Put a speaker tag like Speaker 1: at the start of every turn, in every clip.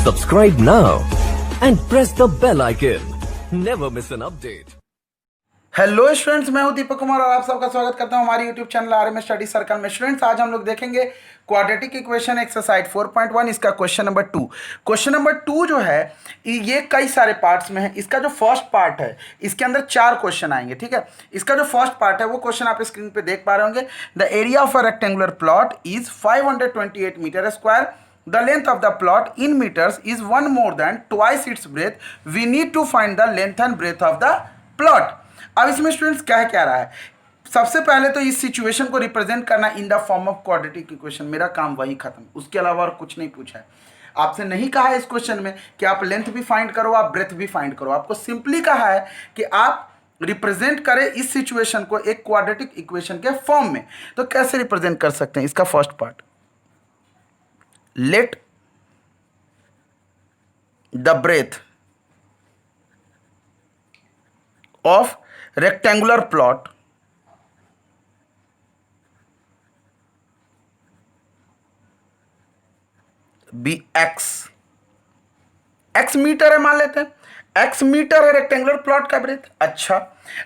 Speaker 1: Subscribe now and press the bell icon. Never miss an update.
Speaker 2: Hello students, मैं हूं दीपक कुमार और आप सबका स्वागत करता हूं हमारे YouTube channel RMS study circle में। स्टूडेंट्स, आज हम लोग देखेंगे क्वाड्रेटिक इक्वेशन एक्सरसाइज 4.1, इसका क्वेश्चन नंबर 2। क्वेश्चन नंबर 2 जो है ये कई सारे पार्ट्स में है। इसका जो फर्स्ट पार्ट है इसके अंदर 4 क्वेश्चन आएंगे, ठीक है। इसका जो फर्स्ट पार्ट है वो क्वेश्चन आप स्क्रीन पे देख पा रहे होंगे। The area of a rectangular plot is 528 metre square. The length of the plot in meters is 1 more than twice its breadth. We need to find the length and breadth of the plot. अब इसमें students क्या रहा है, सबसे पहले तो इस situation को रिप्रेजेंट करना in the form of quadratic equation. मेरा काम वही खत्म, उसके अलावा और कुछ नहीं पूछा है आपसे। नहीं कहा है इस क्वेश्चन में कि आप लेंथ भी फाइंड करो, आप ब्रेथ भी फाइंड करो। आपको सिंपली कहा है कि आप रिप्रेजेंट करें इस सिचुएशन को एक क्वाड्रेटिक इक्वेशन के फॉर्म में। तो कैसे रिप्रेजेंट कर सकते हैं? इसका first part, let the breadth of rectangular plot be x. x metre है, मान लेते हैं x मीटर है रेक्टेंगुलर प्लॉट का ब्रेथ। अच्छा,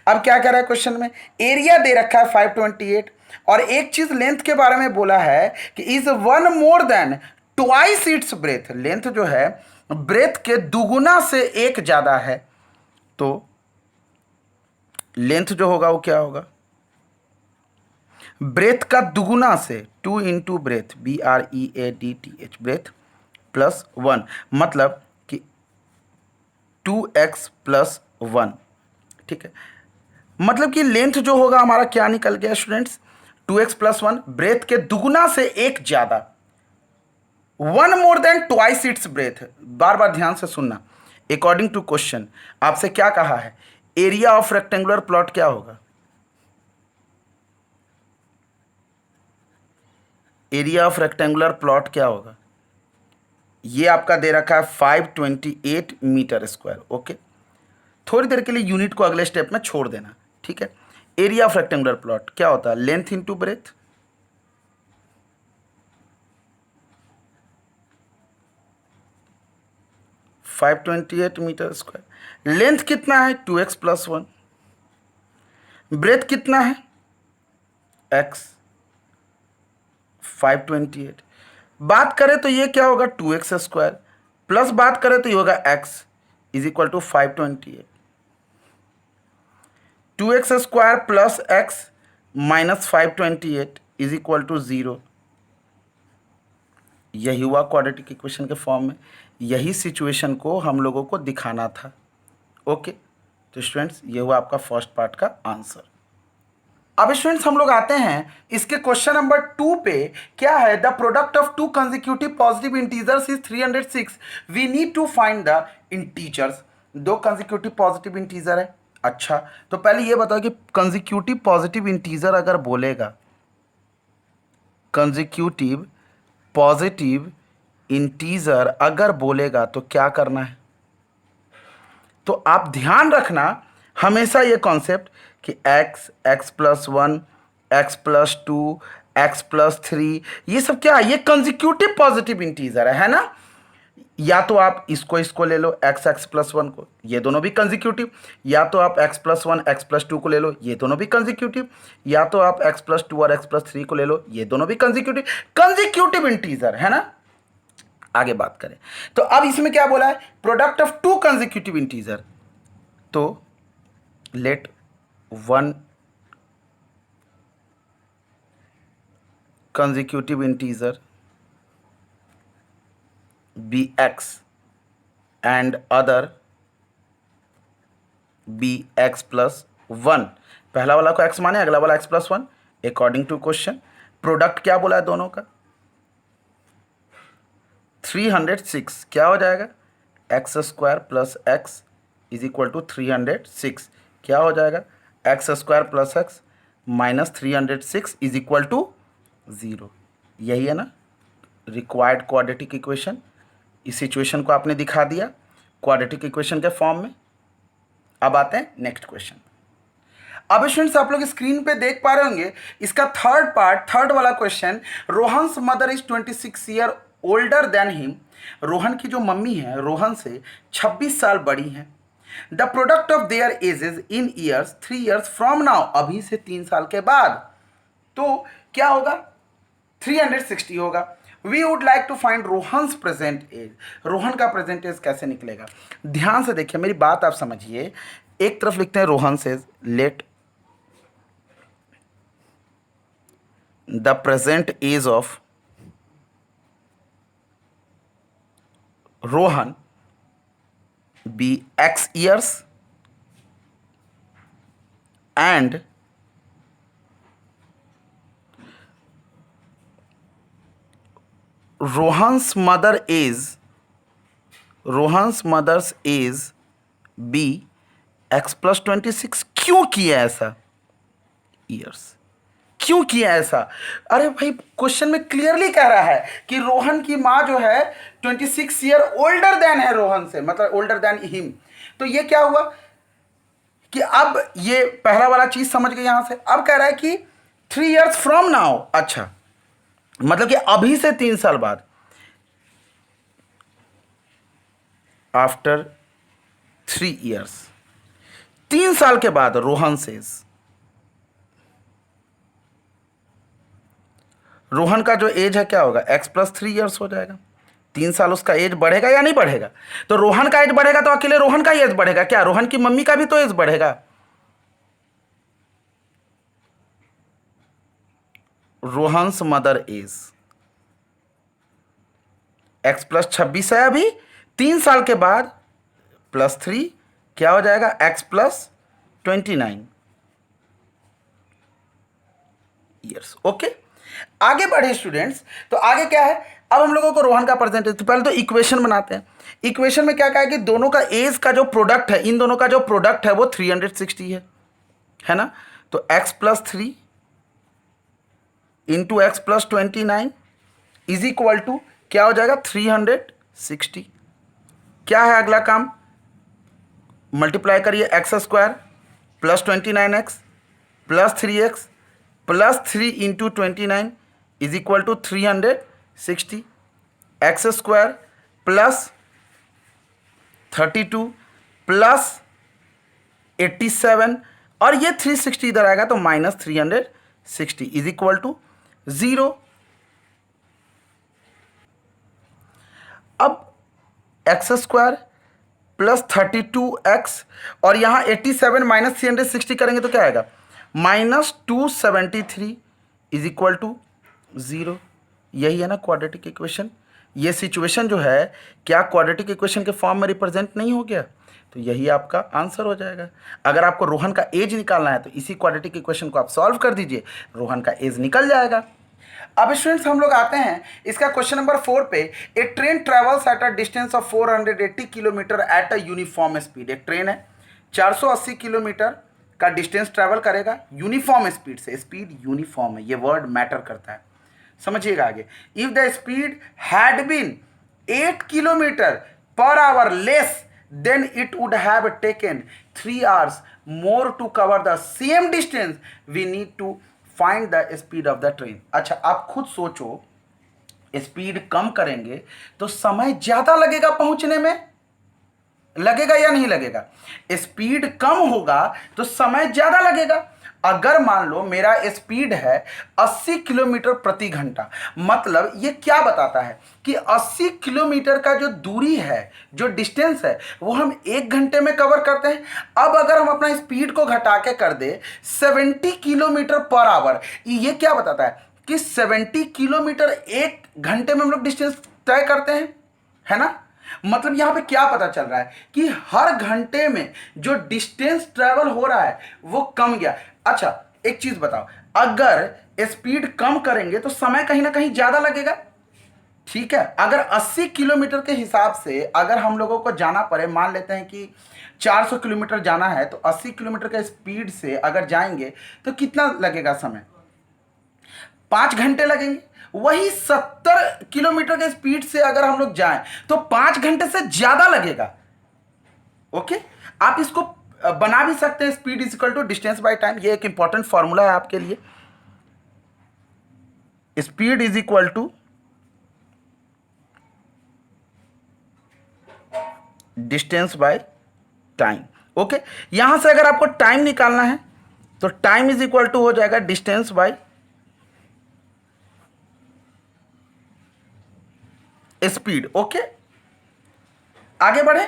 Speaker 2: अब क्या कह रहा है क्वेश्चन में? एरिया दे रखा है 528 और एक चीज लेंथ के बारे में बोला है कि is 1 more than twice its breath. Length जो है ब्रेथ के दुगुना से एक ज्यादा है, तो लेंथ जो होगा वो क्या होगा? ब्रेथ का दुगुना से 2 into breadth, BREADTH, breadth plus 1, मतलब कि 2x प्लस 1, ठीक है। मतलब कि लेंथ जो होगा हमारा क्या निकल गया स्टूडेंट्स? 2x प्लस 1, ब्रेथ के दुगुना से एक ज्यादा, 1 more than twice its breath. बार बार ध्यान से सुनना। अकॉर्डिंग टू क्वेश्चन आपसे क्या कहा है? एरिया ऑफ रेक्टेंगुलर प्लॉट क्या होगा? एरिया ऑफ रेक्टेंगुलर प्लॉट क्या होगा? ये आपका दे रखा है 528 मीटर स्क्वायर। ओके, थोड़ी देर के लिए यूनिट को अगले स्टेप में छोड़ देना, ठीक है। एरिया ऑफ रेक्टेंगुलर प्लॉट क्या होता है? Length into breadth. $528 metre square. Length कितना है? 2x plus 1। ब्रेथ कितना है? x 528। बात करें तो ये क्या होगा? 2x स्क्वायर प्लस बात करें तो ये होगा x is equal to 528। 2x square plus x minus 528 is equal to 0। यही हुआ क्वाड्रेटिक इक्वेशन के फॉर्म में। यही सिचुएशन को हम लोगों को दिखाना था। ओके, तो स्टूडेंट्स ये हुआ आपका फर्स्ट पार्ट का आंसर। अब स्टूडेंट्स हम लोग आते हैं इसके क्वेश्चन नंबर 2 पे। क्या है? The product of 2 consecutive positive integers is 306. We need to find the integers. 2 consecutive positive integer है। अच्छा, तो पहले ये बताओ कि कंसेक्यूटिव पॉजिटिव इंटीजर अगर बोलेगा, कंसेक्यूटिव पॉजिटिव इंटीजर अगर बोलेगा तो क्या करना है? तो आप ध्यान रखना हमेशा ये कॉन्सेप्ट कि x plus 1, x plus 2, x plus 3, ये सब क्या है? ये कंसेक्यूटिव पॉजिटिव इंटीजर है ना। या तो आप इसको ले लो, x प्लस 1 को, ये दोनों भी कंसेक्यूटिव। या तो आप x प्लस 1, x प्लस 2 को ले लो, ये दोनों भी कंसेक्यूटिव। या तो आप x प्लस 2 और x प्लस 3 को ले लो, ये दोनों भी कंसेक्यूटिव। कंसेक्यूटिव इंटीजर है ना। आगे बात करें तो अब इसमें क्या बोला है? Product of 2 consecutive integer. तो late 1 consecutive integer be x and other be x plus 1। पहला वाला को x माने, अगला वाला x plus 1। According to question product क्या बोला है दोनों का? 306। क्या हो जाएगा? X square plus x is equal to 306। क्या हो जाएगा? X square plus x minus 306 is equal to 0। यही है ना रिक्वायर्ड क्वाड्रेटिक इक्वेशन। इस सिचुएशन को आपने दिखा दिया क्वाड्रेटिक इक्वेशन के फॉर्म में। अब आते हैं नेक्स्ट क्वेश्चन। अब स्टूडेंट्स आप लोग स्क्रीन पे देख पा रहे होंगे इसका थर्ड पार्ट, थर्ड वाला question. Rohan's mother is 26 year older than him, Rohan की जो मम्मी है रोहन से 26 साल बड़ी हैं। The product of their edges in years 3 years from now, अभी से 3 साल के बाद, तो क्या होगा 360 होगा। We would like to find Rohan's present age, Rohan का प्रेजेंट एज कैसे निकलेगा। ध्यान से देखिए मेरी बात आप समझिए, एक तरफ लिखते हैं Rohan age, let the present age of Rohan be x years and Rohan's mother's age be x plus 26। क्यों किया ऐसा ईयर्स, क्यों किया ऐसा? अरे भाई क्वेश्चन में क्लियरली कह रहा है कि रोहन की माँ जो है 26 ईयर ओल्डर देन है रोहन से, मतलब ओल्डर देन हिम। तो ये क्या हुआ कि अब ये पहला वाला चीज समझ गए यहां से। अब कह रहा है कि 3 ईयर्स फ्रॉम नाउ, अच्छा मतलब कि अभी से 3 साल बाद, आफ्टर 3 ईयर्स, 3 साल के बाद रोहन सेज, रोहन का जो एज है क्या होगा x प्लस 3 ईयर्स हो जाएगा। 3 साल उसका एज बढ़ेगा या नहीं बढ़ेगा? तो रोहन का एज बढ़ेगा तो अकेले रोहन का एज बढ़ेगा क्या? रोहन की मम्मी का भी तो एज बढ़ेगा। Rohan's mother age x plus 26 है अभी, 3 साल के बाद प्लस 3 क्या हो जाएगा x प्लस 29 ईयर्स। ओके आगे बढ़े स्टूडेंट्स, तो आगे क्या है, अब हम लोगों को रोहन का प्रेजेंटेज, तो पहले तो इक्वेशन बनाते हैं। इक्वेशन में क्या कहा है कि दोनों का एज का जो प्रोडक्ट है, इन दोनों का जो प्रोडक्ट है वो 360 है ना। तो x plus 3 into x plus 29 is equal to क्या हो जाएगा 360। क्या है अगला काम, मल्टीप्लाई करिए x square plus 29x plus 3x plus 3 into 29 is equal to 360। X square plus 32 plus 87 और ये 360 इधर आएगा तो माइनस 360 इज इक्वल टू 0। अब एक्स स्क्वायर प्लस 32x और यहां 87 माइनस 360 करेंगे तो क्या आएगा माइनस 273 इज इक्वल टू 0। यही है ना क्वाड्रेटिक इक्वेशन। ये सिचुएशन जो है क्या क्वाड्रेटिक इक्वेशन के फॉर्म में रिप्रेजेंट नहीं हो गया? तो यही आपका आंसर हो जाएगा। अगर आपको रोहन का एज निकालना है तो इसी क्वाड्रेटिक इक्वेशन को आप सॉल्व कर दीजिए, रोहन का एज निकल जाएगा। अब स्टूडेंट्स हम लोग आते हैं इसका क्वेश्चन नंबर 4 पे। A train travels at a distance of 480 kilometre at a uniform speed. एक ट्रेन है 480 किलोमीटर का डिस्टेंस ट्रैवल करेगा यूनिफॉर्म स्पीड से। स्पीड यूनिफॉर्म है, ये वर्ड मैटर करता है, समझिएगा आगे। If the speed had been 8 kilometre per hour less than it would have taken 3 hours more to cover the same distance, we need to find the speed of the train. अच्छा आप खुद सोचो, speed कम करेंगे तो समय ज्यादा लगेगा पहुंचने में, लगेगा या नहीं लगेगा? स्पीड कम होगा तो समय ज्यादा लगेगा। अगर मान लो मेरा स्पीड है 80 किलोमीटर प्रति घंटा, मतलब ये क्या बताता है कि 80 किलोमीटर का जो दूरी है, जो डिस्टेंस है, वो हम 1 घंटे में कवर करते हैं। अब अगर हम अपना स्पीड को घटा के कर दे 70 किलोमीटर पर आवर, ये क्या बताता है कि 70 किलोमीटर 1 घंटे में हम लोग डिस्टेंस तय करते हैं, है ना। मतलब यहां पे क्या पता चल रहा है कि हर घंटे में जो डिस्टेंस ट्रेवल हो रहा है वो कम गया। अच्छा एक चीज बताओ, अगर स्पीड कम करेंगे तो समय कहीं ना कहीं ज्यादा लगेगा, ठीक है। अगर 80 किलोमीटर के हिसाब से अगर हम लोगों को जाना पड़े, मान लेते हैं कि 400 किलोमीटर जाना है, तो 80 किलोमीटर के स्पीड से अगर जाएंगे तो कितना लगेगा समय, 5 घंटे लगेंगे। वही 70 किलोमीटर के स्पीड से अगर हम लोग जाएं तो 5 घंटे से ज्यादा लगेगा। ओके आप इसको बना भी सकते हैं, speed is equal to distance by time. ये एक इंपॉर्टेंट फॉर्मूला है आपके लिए। Speed is equal to distance by time. Okay, यहां से अगर आपको टाइम निकालना है तो टाइम इज इक्वल टू हो जाएगा डिस्टेंस बाय स्पीड। ओके, आगे बढ़े।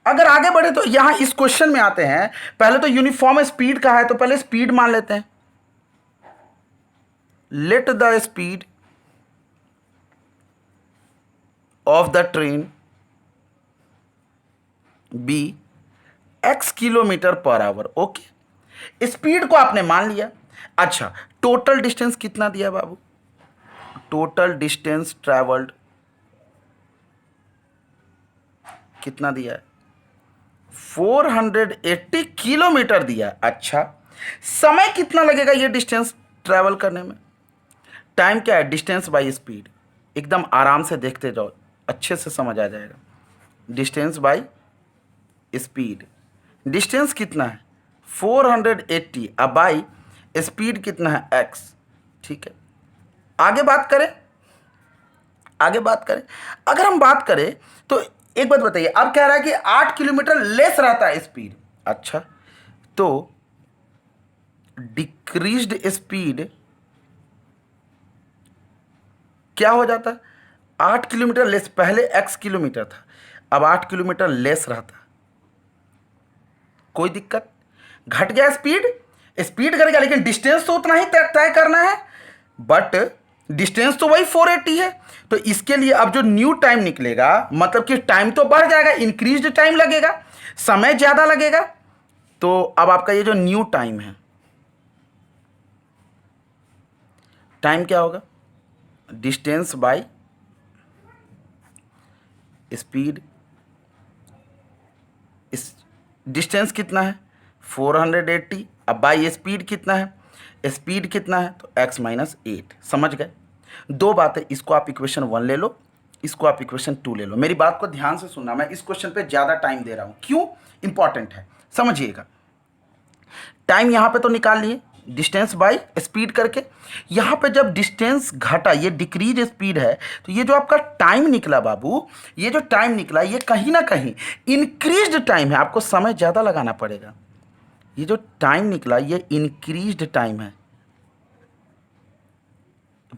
Speaker 2: अगर आगे बढ़े तो यहां इस क्वेश्चन में आते हैं, पहले तो यूनिफॉर्म स्पीड का है तो पहले स्पीड मान लेते हैं। Let the speed of the train be x kilometre per hour. Okay, speed को आपने मान लिया। अच्छा, टोटल डिस्टेंस कितना दिया बाबू? टोटल डिस्टेंस ट्रेवल्ड कितना दिया है? 480 किलोमीटर दिया। अच्छा, समय कितना लगेगा ये डिस्टेंस ट्रेवल करने में? टाइम क्या है? Distance by speed. एकदम आराम से देखते जाओ, अच्छे से समझ आ जाएगा। डिस्टेंस बाय स्पीड, डिस्टेंस कितना है? 480, अब बाई स्पीड कितना है? x। ठीक है, आगे बात करें। आगे बात करें, अगर हम बात करें तो एक बात बताइए, अब कह रहा है कि 8 किलोमीटर लेस रहता है स्पीड। अच्छा, तो डिक्रीज्ड स्पीड क्या हो जाता है? 8 किलोमीटर लेस, पहले x किलोमीटर था, अब 8 किलोमीटर लेस रहता। कोई दिक्कत? घट गया स्पीड, स्पीड घट गया लेकिन डिस्टेंस तो उतना ही तय करना है, बट डिस्टेंस तो वही 480 है। तो इसके लिए अब जो न्यू टाइम निकलेगा, मतलब कि टाइम तो बढ़ जाएगा, इंक्रीज्ड टाइम लगेगा, समय ज्यादा लगेगा। तो अब आपका ये जो न्यू टाइम है, टाइम क्या होगा? Distance by speed. इस डिस्टेंस कितना है? 480, अब बाई स्पीड कितना है? स्पीड कितना है? तो x माइनस 8। समझ गए? दो बातें, इसको आप इक्वेशन 1 ले लो, इसको आप इक्वेशन 2 ले लो। मेरी बात को ध्यान से सुनना, मैं इस क्वेश्चन पे ज़्यादा टाइम दे रहा हूँ, क्यों? इंपॉर्टेंट है, समझिएगा। टाइम यहाँ पे तो निकाल लिए, डिस्टेंस बाय स्पीड करके। यहाँ पे जब डिस्टेंस घटा, ये डिक्रीज स्पीड है, तो ये जो आपका टाइम निकला बाबू, ये जो टाइम निकला, ये कहीं ना कहीं इंक्रीज्ड टाइम है, आपको समय ज़्यादा लगाना पड़ेगा। ये जो टाइम निकला, ये इंक्रीज्ड टाइम है,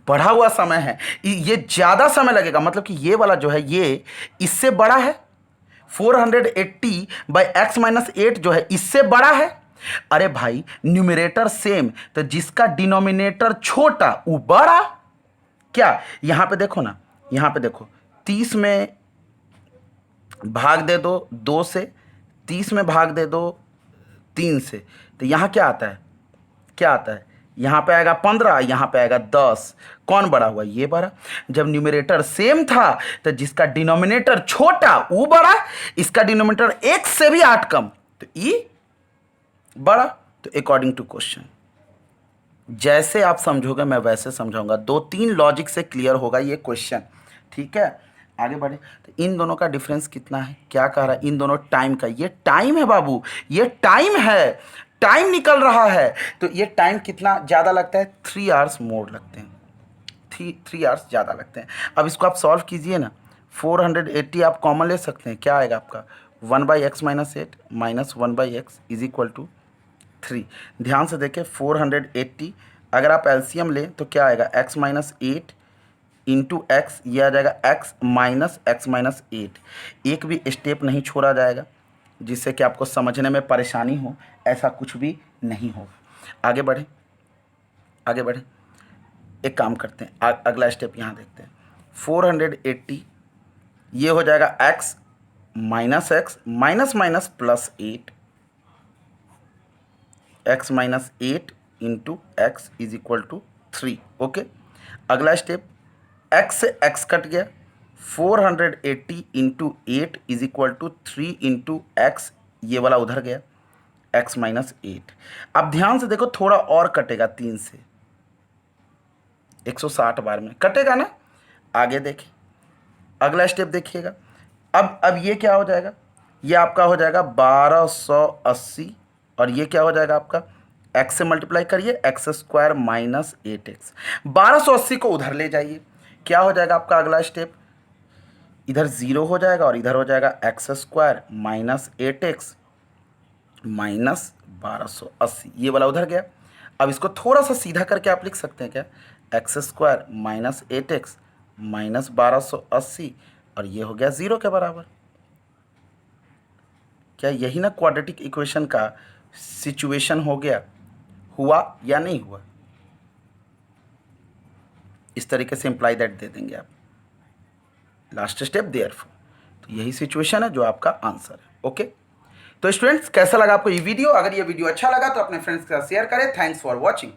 Speaker 2: बढ़ा हुआ समय है, ये ज़्यादा समय लगेगा। मतलब कि ये वाला जो है, ये इससे बड़ा है। 480 बाई x माइनस 8 जो है, इससे बड़ा है। अरे भाई, न्यूमरेटर सेम, तो जिसका डिनोमिनेटर छोटा वो बड़ा। क्या? यहां पे देखो ना, यहां पे देखो, 30 में भाग दे दो 2 से, 30 में भाग दे दो 3 से, तो यहां क्या आता है? क्या आता है? यहां पे आएगा 15, यहां पे आएगा 10। कौन बड़ा हुआ? ये बड़ा। जब न्यूमरेटर सेम था तो जिसका डिनोमिनेटर छोटा वो बड़ा, इसका डिनोमिनेटर 1 से भी 8 कम, तो ये बड़ा। तो अकॉर्डिंग टू क्वेश्चन, जैसे आप समझोगे मैं वैसे समझाऊंगा, 2-3 लॉजिक से क्लियर होगा ये क्वेश्चन। ठीक है, आगे बढ़े। तो इन दोनों का डिफरेंस कितना है? क्या कह रहा है? इन दोनों टाइम का, ये टाइम है बाबू, ये टाइम है, टाइम निकल रहा है। तो ये टाइम कितना ज़्यादा लगता है? 3 आवर्स मोर लगते हैं, 3 आवर्स ज़्यादा लगते हैं। अब इसको आप सॉल्व कीजिए ना, 480 आप कॉमन ले सकते हैं, क्या आएगा आपका? 1/x minus 8 minus 1/x is equal to 3। ध्यान से देखें, 480 अगर आप एलसीएम लें तो क्या आएगा? x माइनस 8 इंटू एक्स, ये आ जाएगा x माइनस 8। एक भी स्टेप नहीं छोड़ा जाएगा जिससे कि आपको समझने में परेशानी हो, ऐसा कुछ भी नहीं होगा। आगे बढ़े, आगे बढ़े। एक काम करते हैं, अगला स्टेप यहाँ देखते हैं। 480 ये हो जाएगा x minus minus plus 8, x minus 8 into x is equal to 3। Okay, अगला स्टेप, x से x कट गया, 480 into 8 is equal to 3 into x, ये वाला उधर गया, x माइनस 8। अब ध्यान से देखो, थोड़ा और कटेगा 3 से, 160 बार में कटेगा ना। आगे देखिए, अगला स्टेप देखिएगा। अब ये क्या हो जाएगा? ये आपका हो जाएगा 1280, और ये क्या हो जाएगा आपका? x से मल्टीप्लाई करिए, एक्स स्क्वायर माइनस 8x। 1280 को उधर ले जाइए, क्या हो जाएगा आपका अगला स्टेप? इधर 0 हो जाएगा और इधर हो जाएगा x square minus 8x minus 1280, ये वाला उधर गया। अब इसको थोड़ा सा सीधा करके आप लिख सकते हैं क्या, x square minus 8x minus 1280 और ये हो गया 0 के बराबर। क्या यही ना क्वाड्रेटिक इक्वेशन का सिचुएशन हो गया, हुआ या नहीं हुआ? इस तरीके से इम्प्लाई दैट दे देंगे आप, लास्ट स्टेप देयरफॉर। तो यही सिचुएशन है जो आपका आंसर है। ओके, तो स्टूडेंट्स कैसा लगा आपको ये वीडियो? अगर ये वीडियो अच्छा लगा तो अपने फ्रेंड्स के साथ शेयर करें। Thanks for watching.